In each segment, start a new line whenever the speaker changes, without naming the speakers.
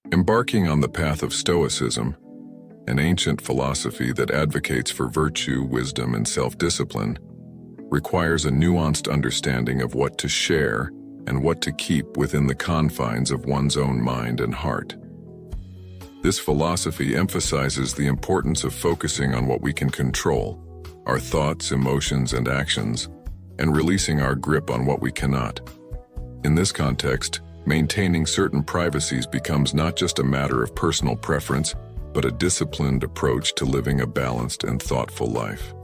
Embarking on the path of Stoicism, an ancient philosophy that advocates for virtue, wisdom, and self-discipline, requires a nuanced understanding of what to share and what to keep within the confines of one's own mind and heart. This philosophy emphasizes the importance of focusing on what we can control, our thoughts, emotions, and actions, and releasing our grip on what we cannot. In this context, maintaining certain privacies becomes not just a matter of personal preference, but a disciplined approach to living a balanced and thoughtful life.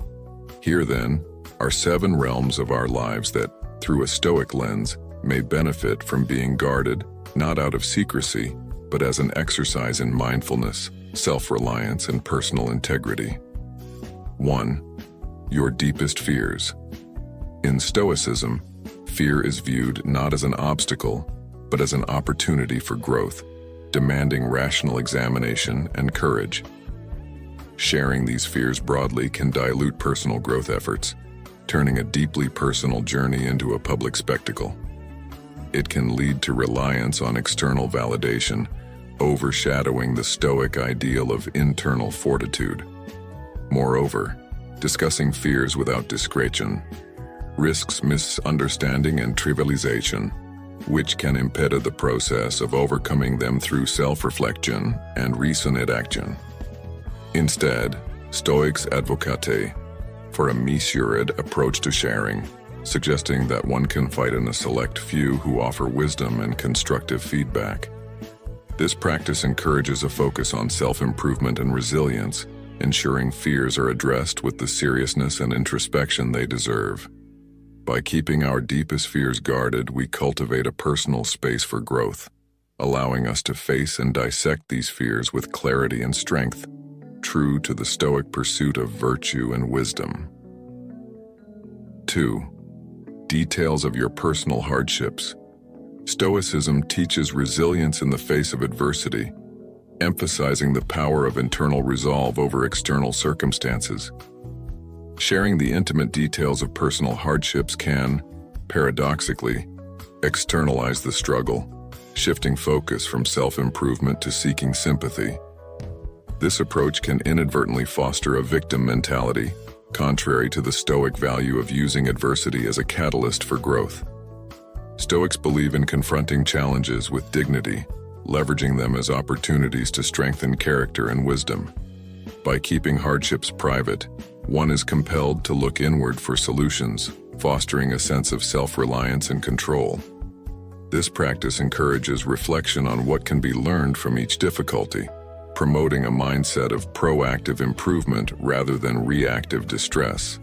Here, then, are 7 realms of our lives that, through a Stoic lens, may benefit from being guarded, not out of secrecy, but as an exercise in mindfulness, self-reliance, and personal integrity. 1. Your deepest fears. In Stoicism, fear is viewed not as an obstacle, but as an opportunity for growth, demanding rational examination and courage. Sharing these fears broadly can dilute personal growth efforts, turning a deeply personal journey into a public spectacle. It can lead to reliance on external validation, overshadowing the Stoic ideal of internal fortitude. Moreover, discussing fears without discretion risks misunderstanding and trivialization, which can impede the process of overcoming them through self-reflection and reasoned action. Instead, Stoics advocate for a measured approach to sharing, suggesting that one can fight in a select few who offer wisdom and constructive feedback. This practice encourages a focus on self-improvement and resilience, ensuring fears are addressed with the seriousness and introspection they deserve. By keeping our deepest fears guarded, we cultivate a personal space for growth, allowing us to face and dissect these fears with clarity and strength, true to the Stoic pursuit of virtue and wisdom. 2. Details of your personal hardships. Stoicism teaches resilience in the face of adversity, emphasizing the power of internal resolve over external circumstances. Sharing the intimate details of personal hardships can, paradoxically, externalize the struggle, shifting focus from self-improvement to seeking sympathy. This approach can inadvertently foster a victim mentality, contrary to the Stoic value of using adversity as a catalyst for growth. Stoics believe in confronting challenges with dignity, leveraging them as opportunities to strengthen character and wisdom. By keeping hardships private, one is compelled to look inward for solutions, fostering a sense of self-reliance and control. This practice encourages reflection on what can be learned from each difficulty, promoting a mindset of proactive improvement rather than reactive distress.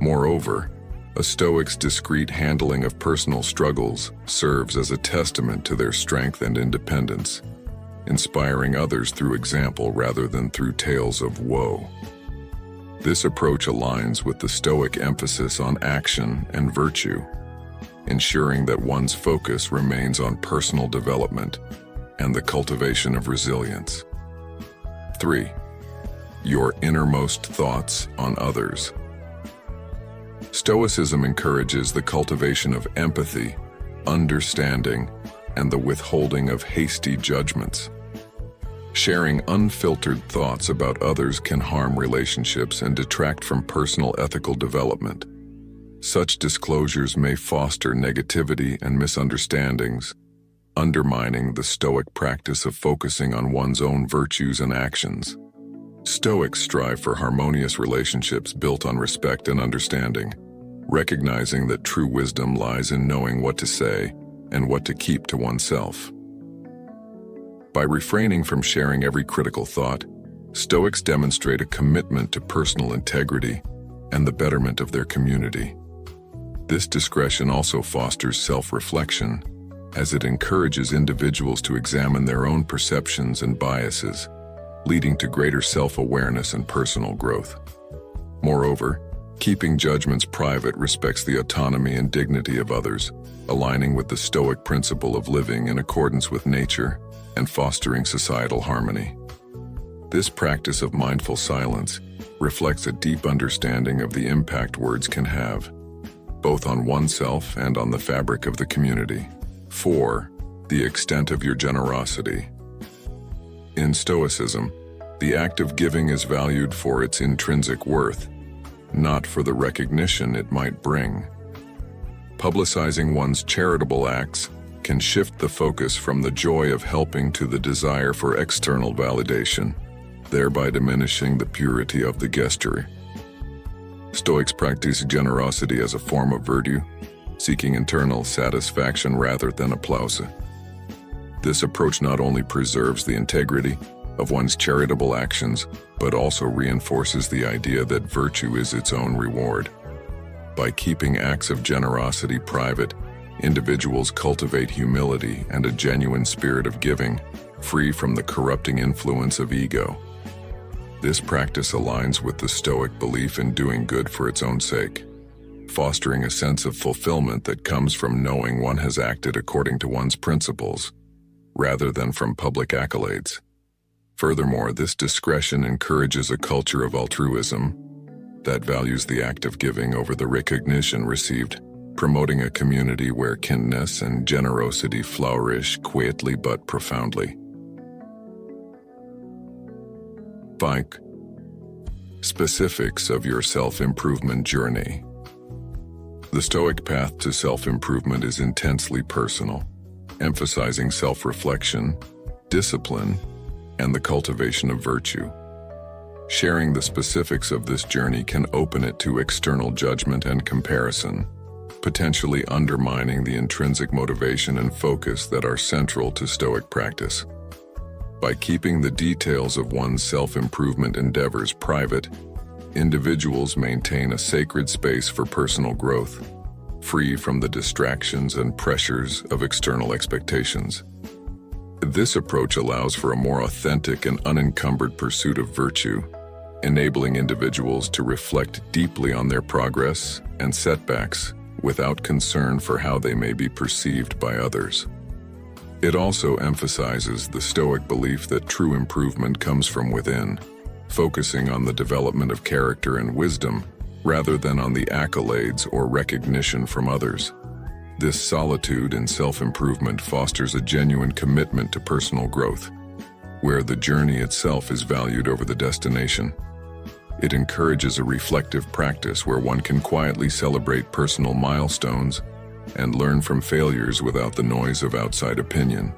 Moreover, a Stoic's discreet handling of personal struggles serves as a testament to their strength and independence, inspiring others through example rather than through tales of woe. This approach aligns with the Stoic emphasis on action and virtue, ensuring that one's focus remains on personal development and the cultivation of resilience. 3. Your innermost thoughts on others. Stoicism encourages the cultivation of empathy, understanding, and the withholding of hasty judgments. Sharing unfiltered thoughts about others can harm relationships and detract from personal ethical development. Such disclosures may foster negativity and misunderstandings, undermining the Stoic practice of focusing on one's own virtues and actions. Stoics strive for harmonious relationships built on respect and understanding, recognizing that true wisdom lies in knowing what to say and what to keep to oneself. By refraining from sharing every critical thought, Stoics demonstrate a commitment to personal integrity and the betterment of their community. This discretion also fosters self-reflection, as it encourages individuals to examine their own perceptions and biases, leading to greater self-awareness and personal growth. Moreover, keeping judgments private respects the autonomy and dignity of others, aligning with the Stoic principle of living in accordance with nature and fostering societal harmony. This practice of mindful silence reflects a deep understanding of the impact words can have, both on oneself and on the fabric of the community. 4. The extent of your generosity. In Stoicism, the act of giving is valued for its intrinsic worth, not for the recognition it might bring. Publicizing one's charitable acts can shift the focus from the joy of helping to the desire for external validation, thereby diminishing the purity of the gesture. Stoics practice generosity as a form of virtue, seeking internal satisfaction rather than applause. This approach not only preserves the integrity of one's charitable actions, but also reinforces the idea that virtue is its own reward. By keeping acts of generosity private, individuals cultivate humility and a genuine spirit of giving, free from the corrupting influence of ego. This practice aligns with the Stoic belief in doing good for its own sake, fostering a sense of fulfillment that comes from knowing one has acted according to one's principles, rather than from public accolades. Furthermore, this discretion encourages a culture of altruism that values the act of giving over the recognition received, promoting a community where kindness and generosity flourish quietly but profoundly. 5. Specifics of your self-improvement journey. The Stoic path to self-improvement is intensely personal, emphasizing self-reflection, discipline, and the cultivation of virtue. Sharing the specifics of this journey can open it to external judgment and comparison, potentially undermining the intrinsic motivation and focus that are central to Stoic practice. By keeping the details of one's self-improvement endeavors private, individuals maintain a sacred space for personal growth, free from the distractions and pressures of external expectations. This approach allows for a more authentic and unencumbered pursuit of virtue, enabling individuals to reflect deeply on their progress and setbacks without concern for how they may be perceived by others. It also emphasizes the Stoic belief that true improvement comes from within, focusing on the development of character and wisdom rather than on the accolades or recognition from others. This solitude in self-improvement fosters a genuine commitment to personal growth, where the journey itself is valued over the destination. It encourages a reflective practice where one can quietly celebrate personal milestones and learn from failures without the noise of outside opinion.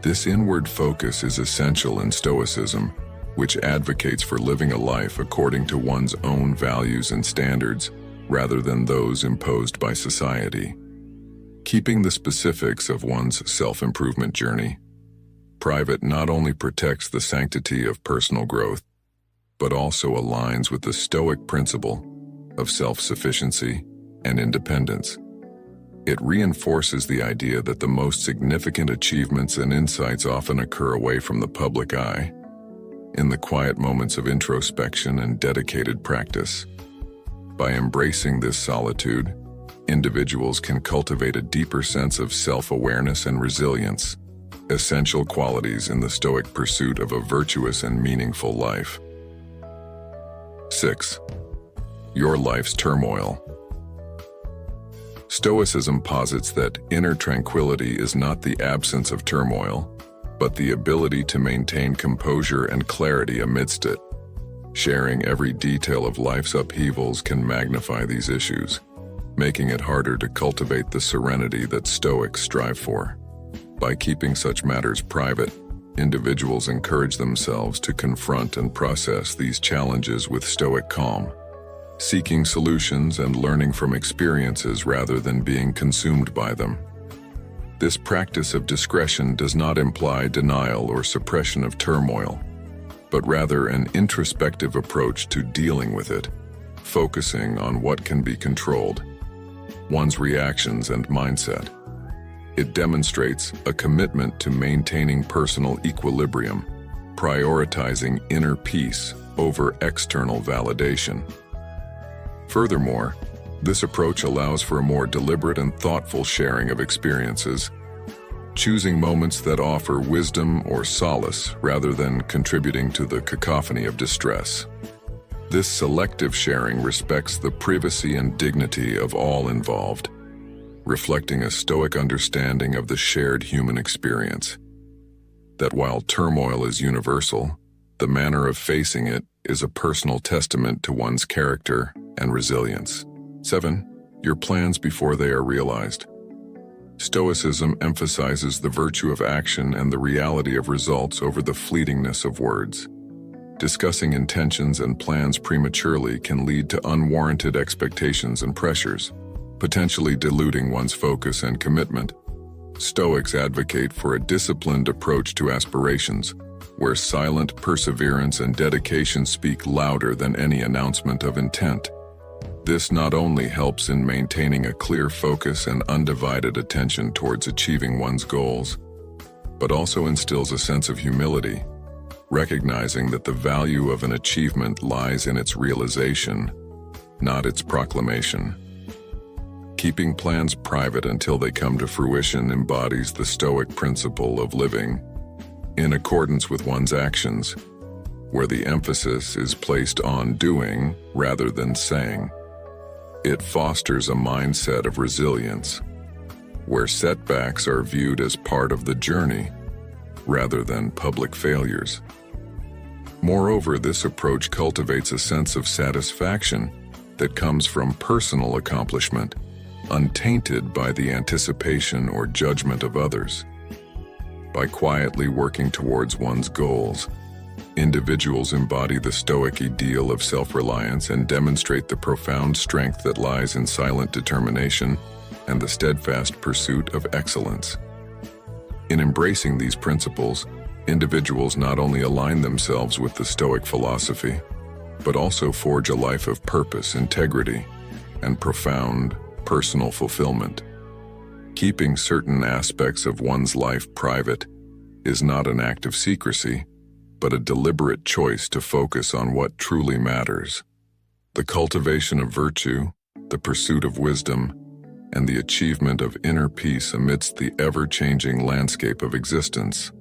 This inward focus is essential in Stoicism, which advocates for living a life according to one's own values and standards, rather than those imposed by society. Keeping the specifics of one's self-improvement journey private not only protects the sanctity of personal growth, but also aligns with the Stoic principle of self-sufficiency and independence. It reinforces the idea that the most significant achievements and insights often occur away from the public eye, in the quiet moments of introspection and dedicated practice. By embracing this solitude, individuals can cultivate a deeper sense of self-awareness and resilience, essential qualities in the Stoic pursuit of a virtuous and meaningful life. 6. Your life's turmoil. Stoicism posits that inner tranquility is not the absence of turmoil, but the ability to maintain composure and clarity amidst it. Sharing every detail of life's upheavals can magnify these issues, making it harder to cultivate the serenity that Stoics strive for. By keeping such matters private, individuals encourage themselves to confront and process these challenges with Stoic calm, seeking solutions and learning from experiences rather than being consumed by them. This practice of discretion does not imply denial or suppression of turmoil, but rather an introspective approach to dealing with it, focusing on what can be controlled, one's reactions and mindset. It demonstrates a commitment to maintaining personal equilibrium, prioritizing inner peace over external validation. Furthermore, this approach allows for a more deliberate and thoughtful sharing of experiences, choosing moments that offer wisdom or solace rather than contributing to the cacophony of distress. This selective sharing respects the privacy and dignity of all involved, reflecting a Stoic understanding of the shared human experience. that while turmoil is universal, the manner of facing it is a personal testament to one's character and resilience. 7. Your plans before they are realized. Stoicism emphasizes the virtue of action and the reality of results over the fleetingness of words. Discussing intentions and plans prematurely can lead to unwarranted expectations and pressures, potentially diluting one's focus and commitment. Stoics advocate for a disciplined approach to aspirations, where silent perseverance and dedication speak louder than any announcement of intent. This not only helps in maintaining a clear focus and undivided attention towards achieving one's goals, but also instills a sense of humility, recognizing that the value of an achievement lies in its realization, not its proclamation. Keeping plans private until they come to fruition embodies the Stoic principle of living in accordance with one's actions, where the emphasis is placed on doing rather than saying. It fosters a mindset of resilience, where setbacks are viewed as part of the journey rather than public failures. Moreover, this approach cultivates a sense of satisfaction that comes from personal accomplishment, untainted by the anticipation or judgment of others. By quietly working towards one's goals, individuals embody the Stoic ideal of self-reliance and demonstrate the profound strength that lies in silent determination and the steadfast pursuit of excellence. In embracing these principles, individuals not only align themselves with the Stoic philosophy, but also forge a life of purpose, integrity, and profound personal fulfillment. Keeping certain aspects of one's life private is not an act of secrecy, but a deliberate choice to focus on what truly matters. The cultivation of virtue, the pursuit of wisdom, and the achievement of inner peace amidst the ever-changing landscape of existence.